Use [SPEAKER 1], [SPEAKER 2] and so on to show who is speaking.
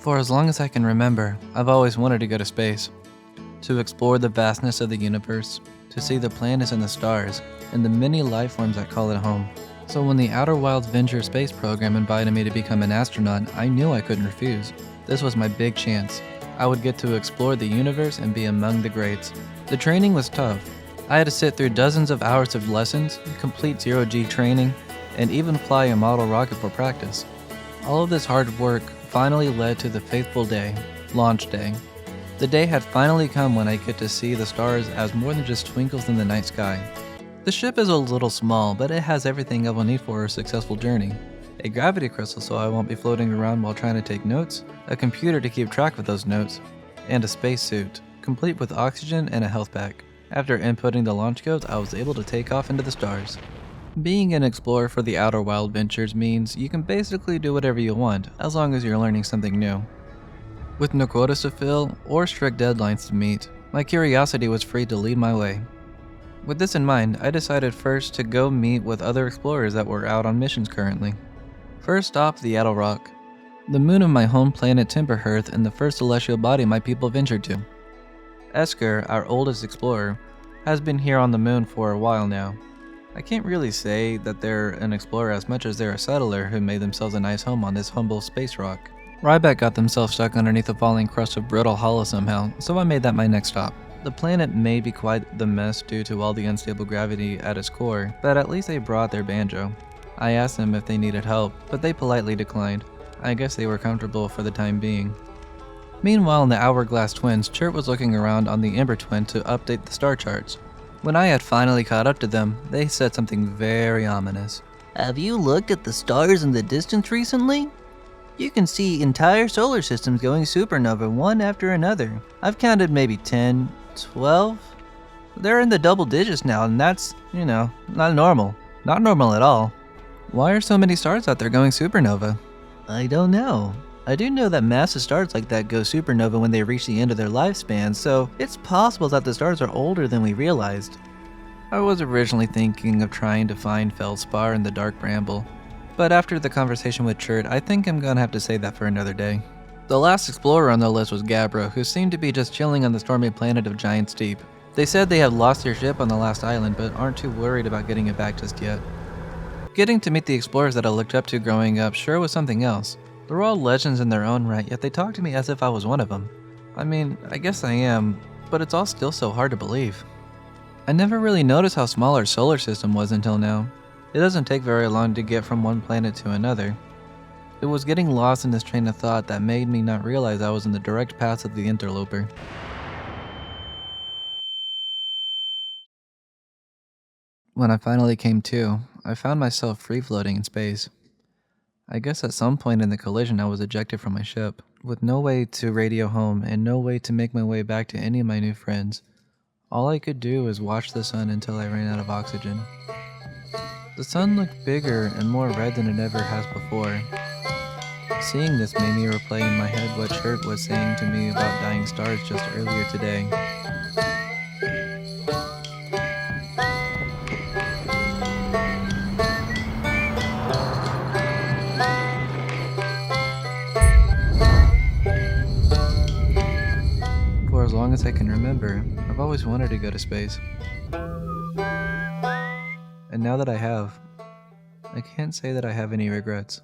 [SPEAKER 1] For as long as I can remember, I've always wanted to go to space, to explore the vastness of the universe, to see the planets and the stars, and the many life forms that call it home. So when the Outer Wilds Venture Space Program invited me to become an astronaut, I knew I couldn't refuse. This was my big chance. I would get to explore the universe and be among the greats. The training was tough. I had to sit through dozens of hours of lessons, complete zero-G training, and even fly a model rocket for practice. All of this hard work finally led to the fateful day, launch day. The day had finally come when I get to see the stars as more than just twinkles in the night sky. The ship is a little small, but it has everything I will need for a successful journey. A gravity crystal so I won't be floating around while trying to take notes, a computer to keep track of those notes, and a spacesuit, complete with oxygen and a health pack. After inputting the launch codes, I was able to take off into the stars. Being an explorer for the Outer Wild Ventures means you can basically do whatever you want, as long as you're learning something new. With no quotas to fill, or strict deadlines to meet, my curiosity was free to lead my way. With this in mind, I decided first to go meet with other explorers that were out on missions currently. First stop, the Attlerock, the moon of my home planet Timberhearth and the first celestial body my people ventured to. Esker, our oldest explorer, has been here on the moon for a while now. I can't really say that they're an explorer as much as they're a settler who made themselves a nice home on this humble space rock. Ryback got themselves stuck underneath a falling crust of brittle hollow somehow, so I made that my next stop. The planet may be quite the mess due to all the unstable gravity at its core, but at least they brought their banjo. I asked them if they needed help, but they politely declined. I guess they were comfortable for the time being. Meanwhile, in the Hourglass Twins, Chert was looking around on the Ember Twin to update the star charts. When I had finally caught up to them, they said something very ominous.
[SPEAKER 2] Have you looked at the stars in the distance recently? You can see entire solar systems going supernova one after another. I've counted maybe 10, 12. They're in the double digits now, and that's, not normal. Not normal at all.
[SPEAKER 1] Why are so many stars out there going supernova?
[SPEAKER 2] I don't know. I do know that massive stars like that go supernova when they reach the end of their lifespan, so it's possible that the stars are older than we realized.
[SPEAKER 1] I was originally thinking of trying to find Feldspar in the Dark Bramble, but after the conversation with Chert, I think I'm gonna have to save that for another day. The last explorer on the list was Gabra, who seemed to be just chilling on the stormy planet of Giant's Deep. They said they had lost their ship on the last island, but aren't too worried about getting it back just yet. Getting to meet the explorers that I looked up to growing up sure was something else. They're all legends in their own right, yet they talk to me as if I was one of them. I mean, I guess I am, but it's all still so hard to believe. I never really noticed how small our solar system was until now. It doesn't take very long to get from one planet to another. It was getting lost in this train of thought that made me not realize I was in the direct path of the interloper. When I finally came to, I found myself free-floating in space. I guess at some point in the collision I was ejected from my ship, with no way to radio home and no way to make my way back to any of my new friends. All I could do was watch the sun until I ran out of oxygen. The sun looked bigger and more red than it ever has before. Seeing this made me replay in my head what Chert was saying to me about dying stars just earlier today. For as long as I can remember, I've always wanted to go to space. And now that I have, I can't say that I have any regrets.